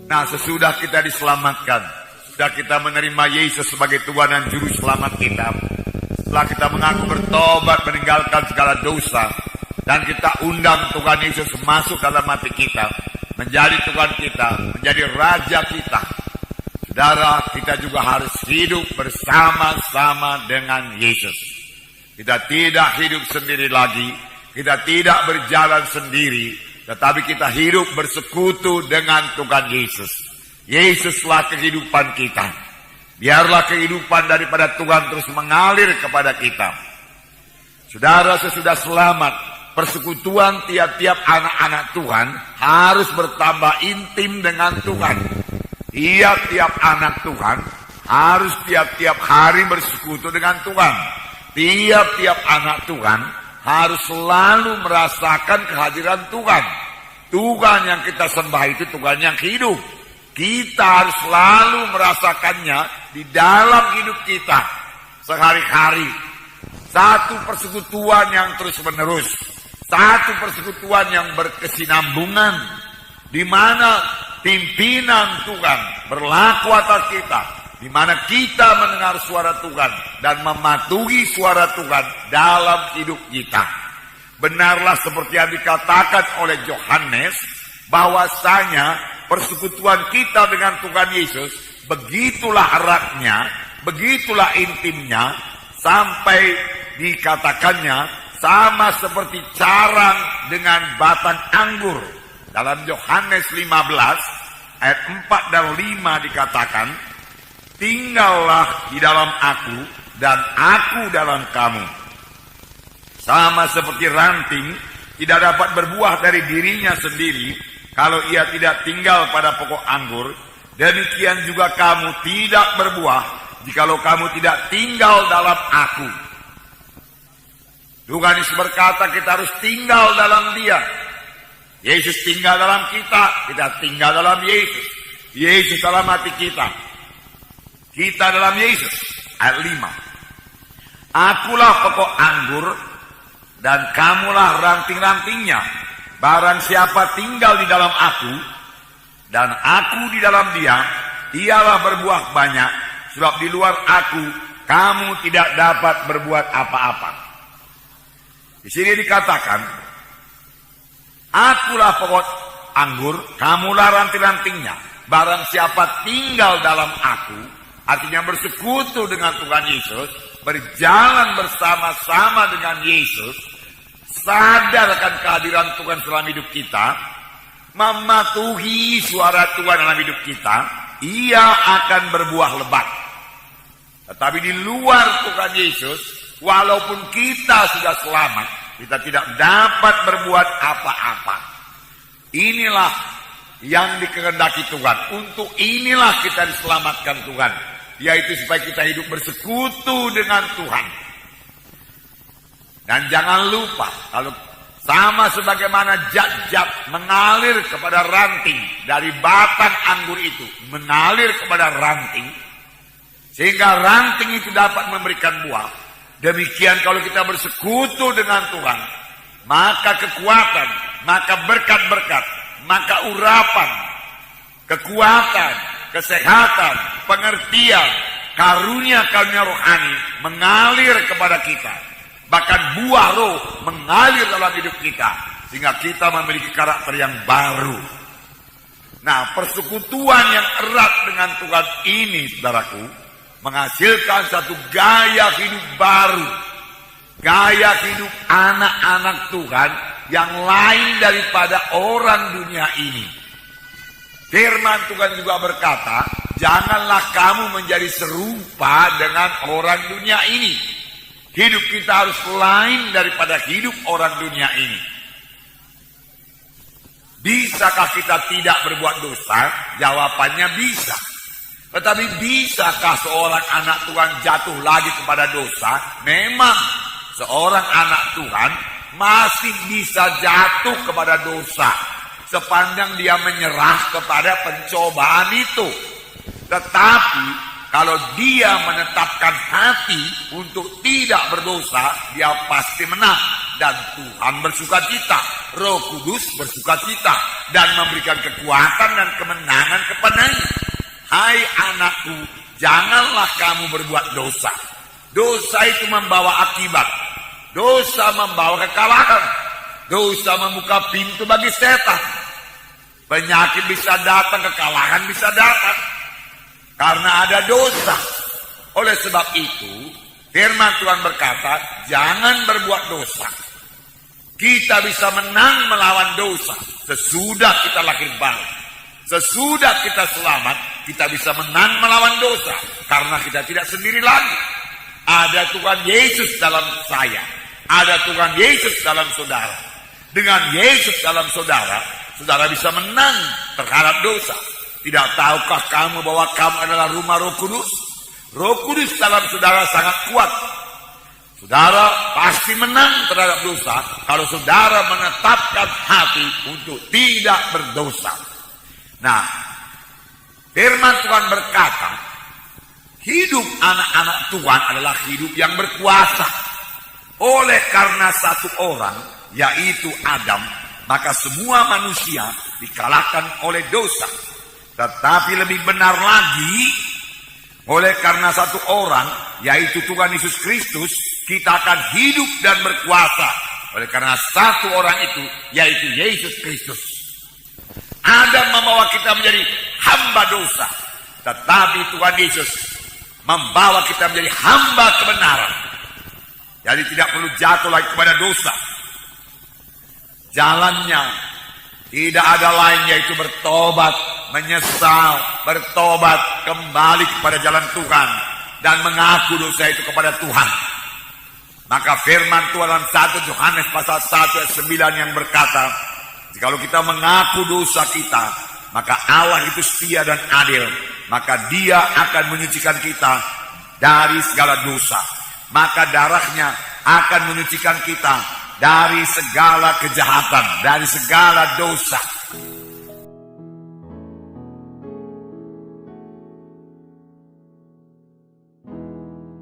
Nah, sesudah kita diselamatkan, sudah kita menerima Yesus sebagai Tuhan dan Juru Selamat kita, setelah kita mengaku bertobat meninggalkan segala dosa, dan kita undang Tuhan Yesus masuk dalam hati kita, menjadi Tuhan kita, menjadi Raja kita. Saudara, kita juga harus hidup bersama-sama dengan Yesus. Kita tidak hidup sendiri lagi, kita tidak berjalan sendiri, tetapi kita hidup bersekutu dengan Tuhan Yesus. Yesuslah kehidupan kita. Biarlah kehidupan daripada Tuhan terus mengalir kepada kita. Saudara, sesudah selamat, persekutuan tiap-tiap anak-anak Tuhan harus bertambah intim dengan Tuhan. Tiap-tiap anak Tuhan harus tiap-tiap hari bersekutu dengan Tuhan. Tiap-tiap anak Tuhan harus selalu merasakan kehadiran Tuhan. Tuhan yang kita sembah itu Tuhan yang hidup. Kita harus selalu merasakannya di dalam hidup kita sehari-hari. Satu persekutuan yang terus-menerus, satu persekutuan yang berkesinambungan, di mana pimpinan Tuhan berlaku atas kita, di mana kita mendengar suara Tuhan dan mematuhi suara Tuhan dalam hidup kita. Benarlah seperti yang dikatakan oleh Yohanes, bahwasanya persekutuan kita dengan Tuhan Yesus begitulah eratnya, begitulah intimnya, sampai dikatakannya sama seperti carang dengan batang anggur. Dalam Yohanes 15 ayat 4 dan 5 dikatakan, tinggallah di dalam aku dan aku dalam kamu. Sama seperti ranting tidak dapat berbuah dari dirinya sendiri kalau ia tidak tinggal pada pokok anggur, demikian juga kamu tidak berbuah jikalau kamu tidak tinggal dalam aku. Tuhan Yesus berkata kita harus tinggal dalam Dia. Yesus tinggal dalam kita, kita tinggal dalam Yesus. Yesus dalam hati kita, kita dalam Yesus. Ayat 5. Akulah pokok anggur dan kamulah ranting-rantingnya. Barang siapa tinggal di dalam aku dan aku di dalam dia, ialah berbuah banyak, sebab di luar aku kamu tidak dapat berbuat apa-apa. Di sini dikatakan, akulah pokok anggur, kamulah ranting-rantingnya. Barang siapa tinggal dalam aku, artinya bersekutu dengan Tuhan Yesus, berjalan bersama-sama dengan Yesus, sadar akan kehadiran Tuhan dalam hidup kita, mematuhi suara Tuhan dalam hidup kita, ia akan berbuah lebat. Tetapi di luar Tuhan Yesus, walaupun kita sudah selamat, kita tidak dapat berbuat apa-apa. Inilah yang dikehendaki Tuhan. Untuk inilah kita diselamatkan Tuhan, yaitu supaya kita hidup bersekutu dengan Tuhan. Dan jangan lupa, kalau sama sebagaimana zat-zat mengalir kepada ranting dari batang anggur itu, mengalir kepada ranting, sehingga ranting itu dapat memberikan buah. Demikian kalau kita bersekutu dengan Tuhan, maka kekuatan, maka berkat-berkat, maka urapan, kekuatan, kesehatan, pengertian, karunia-karunia rohani mengalir kepada kita. Bahkan buah roh mengalir dalam hidup kita, sehingga kita memiliki karakter yang baru. Nah, persekutuan yang erat dengan Tuhan ini, saudaraku, menghasilkan satu gaya hidup baru. Gaya hidup anak-anak Tuhan yang lain daripada orang dunia ini. Firman Tuhan juga berkata, janganlah kamu menjadi serupa dengan orang dunia ini. Hidup kita harus lain daripada hidup orang dunia ini. Bisakah kita tidak berbuat dosa? Jawabannya bisa. Tetapi bisakah seorang anak Tuhan jatuh lagi kepada dosa? Memang seorang anak Tuhan masih bisa jatuh kepada dosa sepanjang dia menyerah kepada pencobaan itu. Tetapi kalau dia menetapkan hati untuk tidak berdosa, dia pasti menang. dan Tuhan bersukacita. Roh Kudus bersukacita dan memberikan kekuatan dan kemenangan kepadanya. Hai anakku, janganlah kamu berbuat dosa. Dosa itu membawa akibat. Dosa membawa kekalahan. Dosa membuka pintu bagi setan. Penyakit bisa datang, kekalahan bisa datang. Karena ada dosa. Oleh sebab itu, firman Tuhan berkata, jangan berbuat dosa. Kita bisa menang melawan dosa sesudah kita lahir baru. Sesudah kita selamat, kita bisa menang melawan dosa. Karena kita tidak sendiri lagi. Ada Tuhan Yesus dalam saya. Ada Tuhan Yesus dalam saudara. Dengan Yesus dalam saudara, saudara bisa menang terhadap dosa. Tidak tahukah kamu bahwa kamu adalah rumah Roh Kudus? Roh Kudus dalam saudara sangat kuat. Saudara pasti menang terhadap dosa kalau saudara menetapkan hati untuk tidak berdosa. Nah, firman Tuhan berkata, hidup anak-anak Tuhan adalah hidup yang berkuasa. Oleh karena satu orang, yaitu Adam, maka semua manusia dikalahkan oleh dosa. Tetapi lebih benar lagi, oleh karena satu orang, yaitu Tuhan Yesus Kristus, kita akan hidup dan berkuasa. Oleh karena satu orang itu, yaitu Yesus Kristus. Adam membawa kita menjadi hamba dosa. Tetapi Tuhan Yesus membawa kita menjadi hamba kebenaran. Jadi tidak perlu jatuh lagi kepada dosa. Jalannya tidak ada lain yaitu bertobat, menyesal, bertobat, kembali kepada jalan Tuhan dan mengaku dosa itu kepada Tuhan. Maka firman Tuhan dalam 1 Yohanes pasal 1 ayat 9 yang berkata, jikalau kita mengaku dosa kita, maka Allah itu setia dan adil, maka Dia akan menyucikan kita dari segala dosa. Maka darahnya akan menyucikan kita dari segala kejahatan, dari segala dosa.